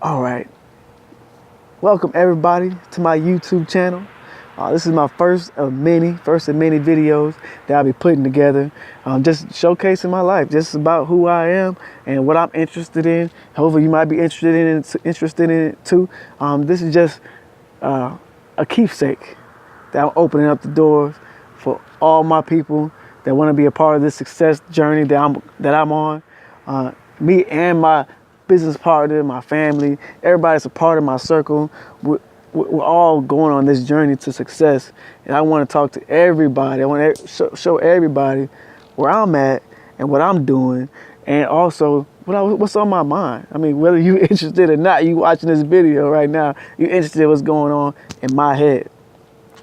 All right, welcome everybody to my YouTube channel. This is my first of many videos that I'll be putting together, just showcasing my life, just about who I am and what I'm interested in. Hopefully, you might be interested in it too. This is just a keepsake that I'm opening up the doors for all my people that want to be a part of this success journey that I'm on. Me and my business partner, my family, everybody's a part of my circle. We're all going on this journey to success, and I want to talk to everybody. I want to show everybody where I'm at and what I'm doing, and also what's on my mind. I mean, whether you're interested or not, you watching this video right now, you're interested in what's going on in my head.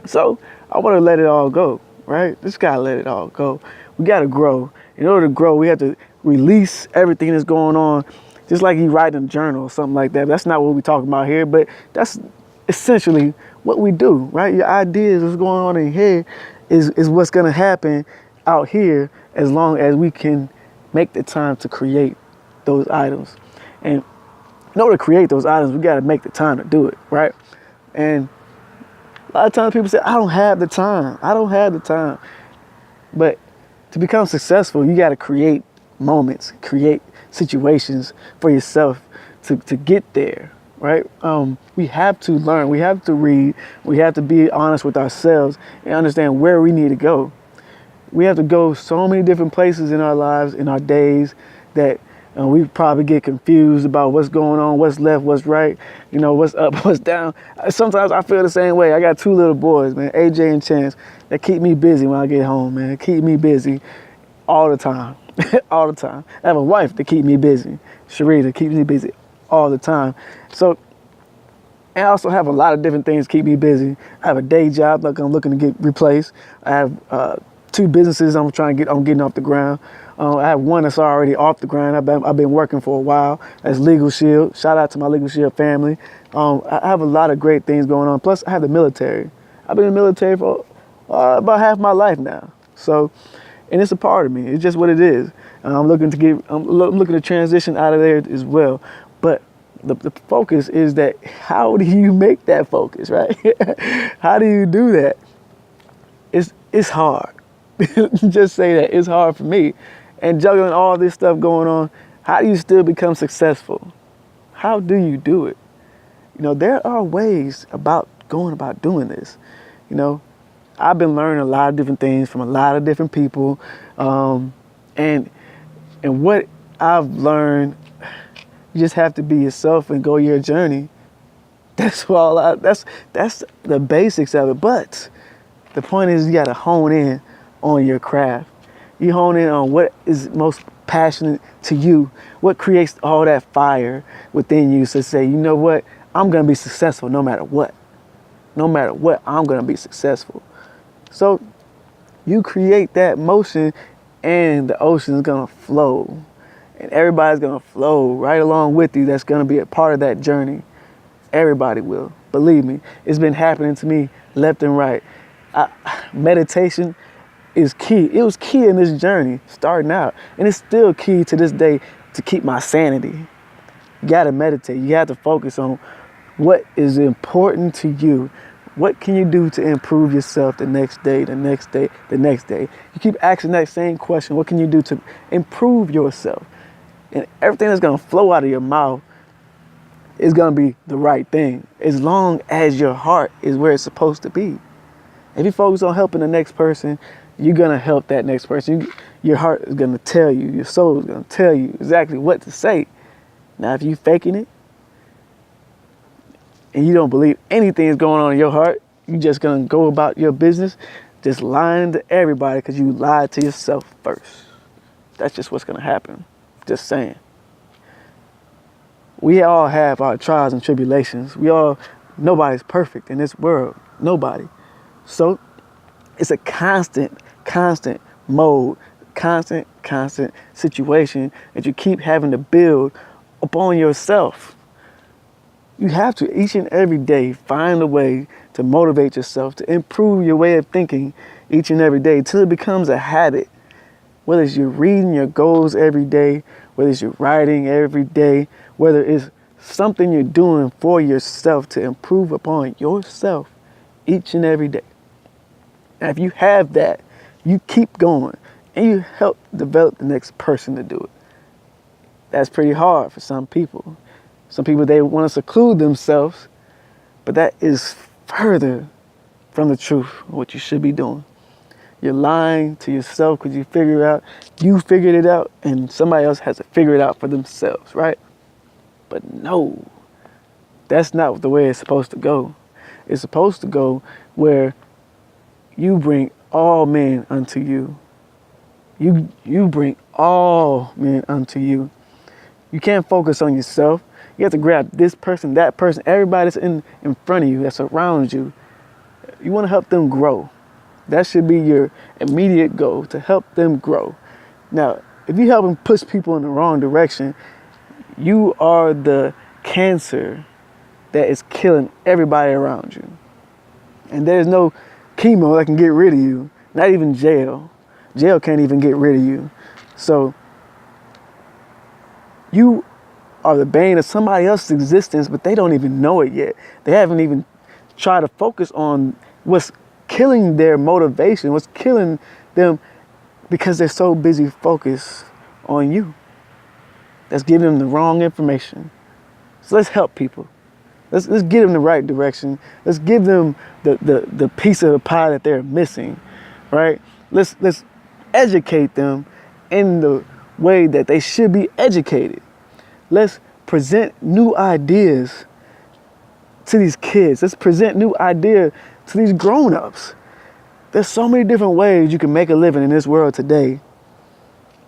So I want to let it all go, right? Just gotta let it all go. We gotta grow. In order to grow, we have to release everything that's going on, just like you write in a journal or something like that. That's not what we're talking about here, but that's essentially what we do, right? Your ideas, what's going on in here, is what's gonna happen out here as long as we can make the time to create those items. And in order to create those items, we gotta make the time to do it, right? And a lot of times people say, I don't have the time. I don't have the time. But to become successful, you got to create moments, create situations for yourself to get there, right? We have to learn. We have to read. We have to be honest with ourselves and understand where we need to go. We have to go so many different places in our lives, in our days, that we probably get confused about what's going on, what's left, what's right, what's up, what's down. Sometimes I feel the same way. I got two little boys, man, AJ and Chance, that keep me busy when I get home, man. Keep me busy all the time, all the time. I have a wife that keep me busy, Sheree, that keeps me busy all the time. So, and I also have a lot of different things keep me busy. I have a day job like I'm looking to get replaced. I have two businesses I'm getting off the ground. I have one that's already off the ground. I've been working for a while. That's Legal Shield. Shout out to my Legal Shield family. I have a lot of great things going on. Plus, I have the military. I've been in the military for about half my life now. So, and it's a part of me. It's just what it is. I'm looking to transition out of there as well. But the focus is that how do you make that focus, right? How do you do that? It's hard. Just say that it's hard for me. And juggling all this stuff going on, how do you still become successful? How do you do it? There are ways about going about doing this. I've been learning a lot of different things from a lot of different people, and what I've learned, you just have to be yourself and go your journey. That's that's the basics of it. But the point is, you got to hone in on your craft. You hone in on what is most passionate to you, what creates all that fire within you to say, you know what, I'm going to be successful no matter what. No matter what, I'm going to be successful. So you create that motion and the ocean is going to flow. And everybody's going to flow right along with you. That's going to be a part of that journey. Everybody will. Believe me, it's been happening to me left and right. Meditation is key. It was key in this journey starting out, and it's still key to this day to keep my sanity. You gotta meditate. You have to focus on what is important to you. What can you do to improve yourself the next day, the next day, the next day? You keep asking that same question. What can you do to improve yourself? And everything that's gonna flow out of your mouth is gonna be the right thing, as long as your heart is where it's supposed to be. If you focus on helping the next person, you're going to help that next person. Your heart is going to tell you, your soul is going to tell you exactly what to say. Now, if you're faking it and you don't believe anything is going on in your heart, you're just going to go about your business just lying to everybody because you lied to yourself first. That's just what's going to happen. Just saying. We all have our trials and tribulations. Nobody's perfect in this world. Nobody. So it's a constant mode, constant situation that you keep having to build upon yourself. You have to each and every day find a way to motivate yourself, to improve your way of thinking each and every day until it becomes a habit. Whether it's you're reading your goals every day, whether it's you're writing every day, whether it's something you're doing for yourself to improve upon yourself each and every day. And if you have that, you keep going and you help develop the next person to do it. That's pretty hard for some people. Some people, they want to seclude themselves, but that is further from the truth of what you should be doing. You're lying to yourself because you figured it out, and somebody else has to figure it out for themselves, right? But no, that's not the way it's supposed to go. It's supposed to go where you bring all men unto you. You bring all men unto you. You can't focus on yourself. You have to grab this person, that person, everybody that's in front of you, that's around you. You want to help them grow. That should be your immediate goal, to help them grow. Now, if you help them push people in the wrong direction, you are the cancer that is killing everybody around you. And there's no chemo that can get rid of you, not even jail. Jail can't even get rid of you. So you are the bane of somebody else's existence, but they don't even know it yet. They haven't even tried to focus on what's killing their motivation, what's killing them, because they're so busy focused on you. That's giving them the wrong information. So let's help people. Let's get them the right direction. Let's give them the piece of the pie that they're missing, right? Let's educate them in the way that they should be educated. Let's present new ideas to these kids. Let's present new ideas to these grown-ups. There's so many different ways you can make a living in this world today.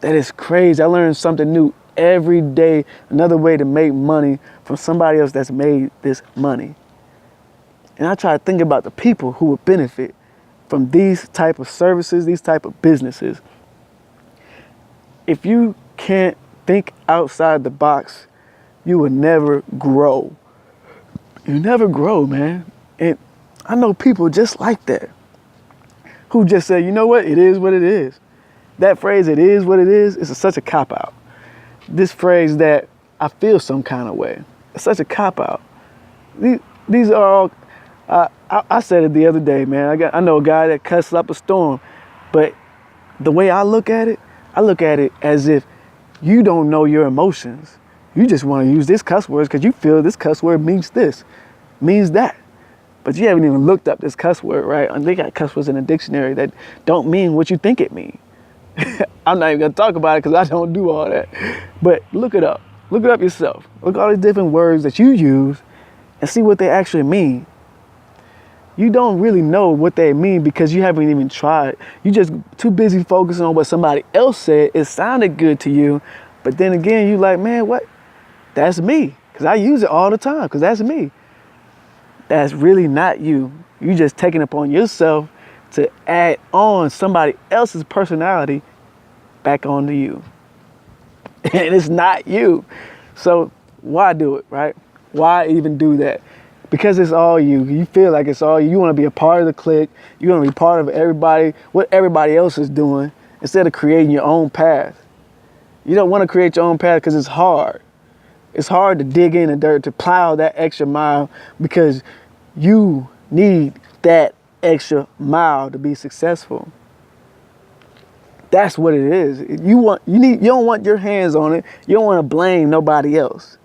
That is crazy. I learn something new every day, another way to make money from somebody else that's made this money. And I try to think about the people who would benefit from these type of services, these type of businesses. If you can't think outside the box, you will never grow. You never grow, man. And I know people just like that, who just say, you know what, it is what it is. That phrase, it is what it is such a cop-out. This phrase that I feel some kind of way, it's such a cop-out. These are all, I said it the other day, man. I know a guy that cussed up a storm, but the way I look at it as if you don't know your emotions. You just want to use this cuss word because you feel this cuss word means this, means that. But you haven't even looked up this cuss word, right? And they got cuss words in a dictionary that don't mean what you think it means. I'm not even going to talk about it because I don't do all that. But look it up. Look it up yourself. Look at all these different words that you use and see what they actually mean. You don't really know what they mean because you haven't even tried. You're just too busy focusing on what somebody else said. It sounded good to you. But then again, you like, man, what? That's me. Because I use it all the time because that's me. That's really not you. You just taking it upon yourself to add on somebody else's personality back onto you. And it's not you. So why do it, right? Why even do that? Because it's all you. You feel like it's all you. You want to be a part of the clique. You want to be part of everybody, what everybody else is doing, instead of creating your own path. You don't want to create your own path because it's hard. It's hard to dig in the dirt, to plow that extra mile, because you need that extra mile to be successful. That's what it is. You don't want your hands on it. You don't want to blame nobody else.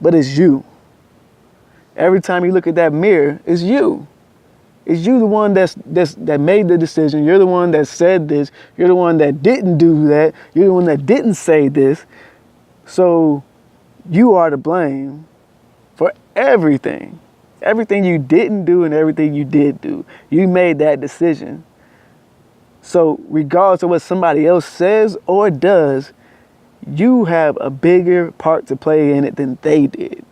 But it's you. Every time you look at that mirror, it's you. It's you the one that made the decision. You're the one that said this. You're the one that didn't do that. You're the one that didn't say this. So you are to blame for everything. Everything you didn't do and everything you did do. You made that decision. So regardless of what somebody else says or does, you have a bigger part to play in it than they did.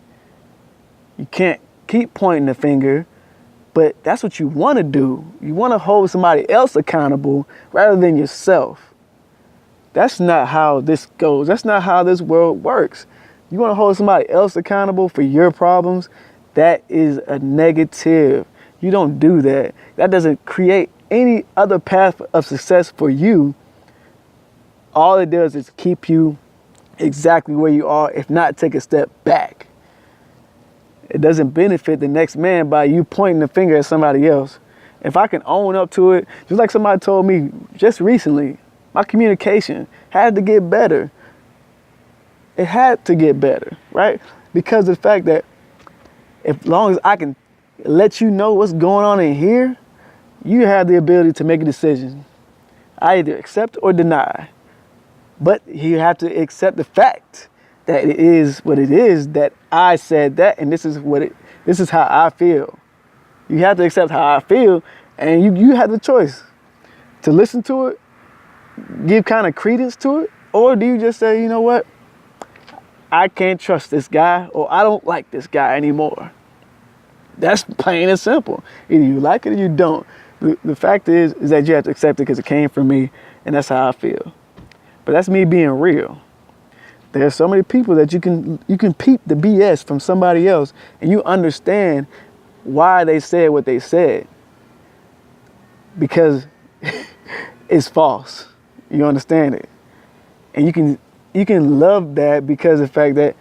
You can't keep pointing the finger, but that's what you want to do. You want to hold somebody else accountable rather than yourself. That's not how this goes. That's not how this world works. You want to hold somebody else accountable for your problems? That is a negative. You don't do that. That doesn't create any other path of success for you. All it does is keep you exactly where you are, if not take a step back. It doesn't benefit the next man by you pointing the finger at somebody else. If I can own up to it, just like somebody told me just recently, my communication had to get better. It had to get better, right? Because of the fact that as long as I can let you know what's going on in here, you have the ability to make a decision. I either accept or deny. But you have to accept the fact that it is what it is, that I said that, and this is how I feel. You have to accept how I feel, and you have the choice to listen to it, give kind of credence to it, or do you just say, you know what? I can't trust this guy, or I don't like this guy anymore. That's plain and simple. Either you like it or you don't. The fact is that you have to accept it because it came from me, and that's how I feel. But that's me being real. There are so many people that you can peep the BS from somebody else, and you understand why they said what they said. Because it's false. You understand it. And you can love that because of the fact that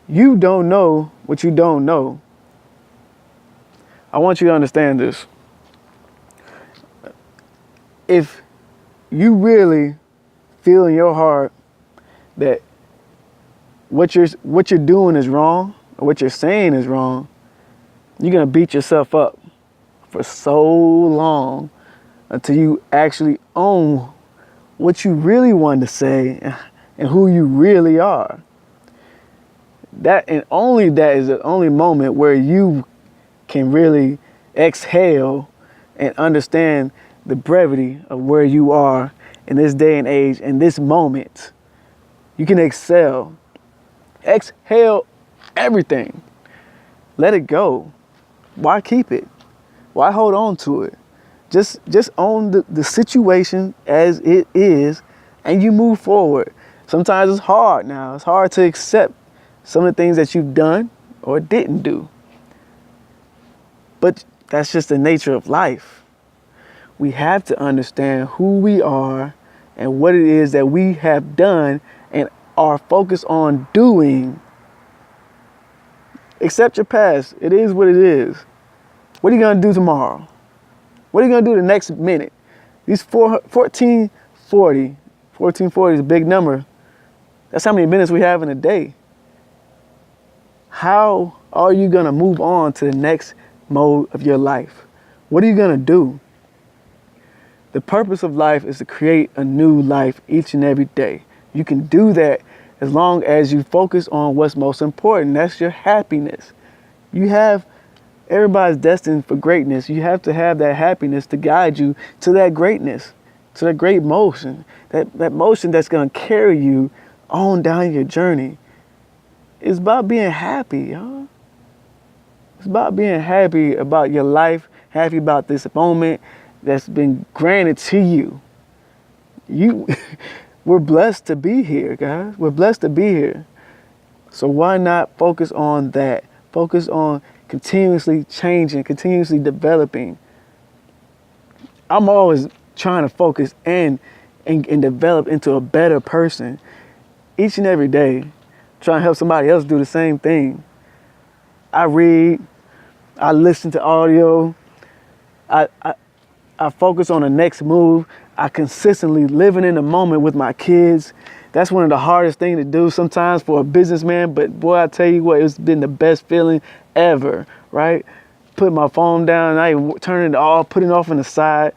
you don't know what you don't know. I want you to understand this. If you really feel in your heart that what you're doing is wrong, or what you're saying is wrong, you're gonna beat yourself up for so long until you actually own what you really wanted to say and who you really are. That, and only that, is the only moment where you can really exhale and understand the brevity of where you are in this day and age, in this moment. You can exhale everything. Let it go. Why keep it? Why hold on to it? Just own the situation as it is, and you move forward. Sometimes it's hard now. It's hard to accept some of the things that you've done or didn't do. But that's just the nature of life. We have to understand who we are and what it is that we have done and are focused on doing. Accept your past. It is what it is. What are you going to do tomorrow? What are you going to do the next minute? These 1440 is a big number. That's how many minutes we have in a day. How are you going to move on to the next mode of your life? What are you going to do? The purpose of life is to create a new life each and every day. You can do that as long as you focus on what's most important. That's your happiness. Everybody's destined for greatness. You have to have that happiness to guide you to that greatness, to that great motion, that motion that's going to carry you on down your journey. It's about being happy, y'all. It's about being happy about your life, happy about this moment that's been granted to you. We're blessed to be here, guys. We're blessed to be here. So why not focus on that? Focus on continuously changing, continuously developing. I'm always trying to focus and develop into a better person each and every day, trying to help somebody else do the same thing. I read, I listen to audio, I focus on the next move. I consistently living in the moment with my kids. That's one of the hardest things to do sometimes for a businessman, but boy, I tell you what, it's been the best feeling ever, right? Put my phone down, and I turn it off, put it off on the side.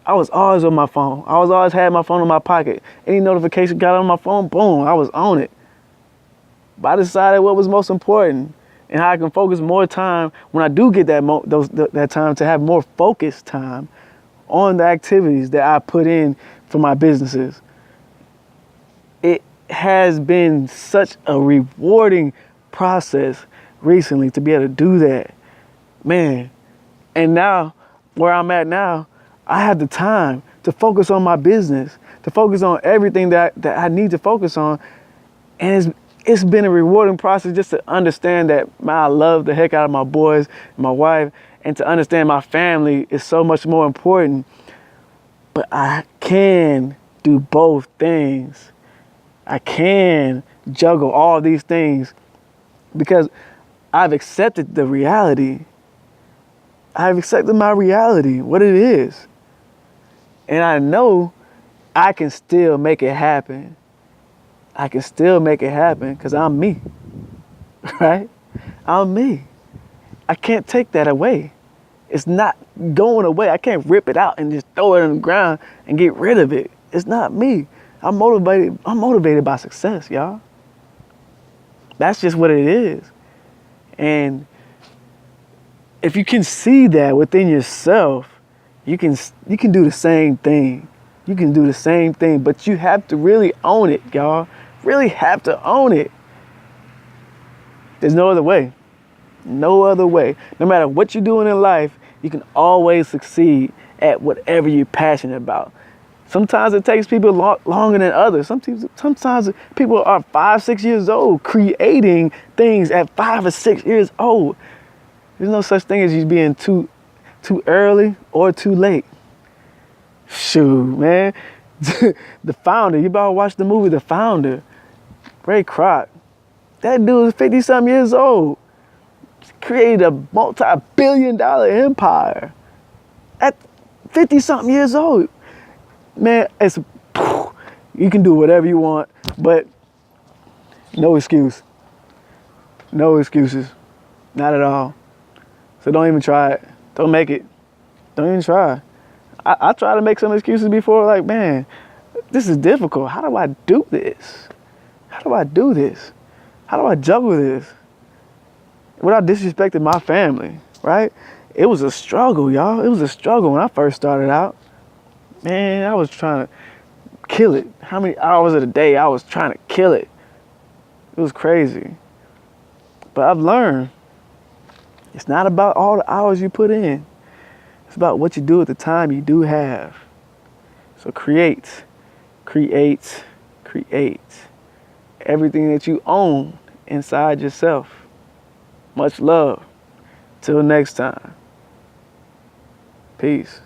I was always on my phone. I was always had my phone in my pocket. Any notification got on my phone, boom, I was on it. But I decided what was most important and how I can focus more time when I do get that time, to have more focused time on the activities that I put in for my businesses. It has been such a rewarding process recently to be able to do that, man. And now, where I'm at now, I have the time to focus on my business, to focus on everything that I need to focus on. And it's been a rewarding process just to understand that, man, I love the heck out of my boys, my wife, and to understand my family is so much more important. But I can do both things. I can juggle all these things because I've accepted the reality. I've accepted my reality, what it is. And I know I can still make it happen. I can still make it happen because I'm me, right? I'm me. I can't take that away. It's not going away. I can't rip it out and just throw it on the ground and get rid of it. It's not me. I'm motivated by success, y'all. That's just what it is. And if you can see that within yourself, you can do the same thing. You can do the same thing, but you have to really own it, y'all. Really have to own it. There's no other way. No other way. No matter what you're doing in life, you can always succeed at whatever you're passionate about. Sometimes it takes people longer than others. Sometimes people are 5, 6 years old creating things at 5 or 6 years old. There's no such thing as you being too early or too late. Shoot, man. The Founder, you about to watch the movie The Founder. Ray Kroc. That dude is 50-something years old. Created a multi-billion-dollar empire at 50-something years old. Man, you can do whatever you want, but no excuse. No excuses. Not at all. So don't even try it. Don't make it. Don't even try. I try to make some excuses before, like, man, this is difficult. How do I do this? How do I do this? How do I juggle this? Without disrespecting my family, right? It was a struggle, y'all. It was a struggle when I first started out. Man, I was trying to kill it. How many hours of the day I was trying to kill it? It was crazy. But I've learned it's not about all the hours you put in. It's about what you do at the time you do have. So create everything that you own inside yourself. Much love. Till next time. Peace.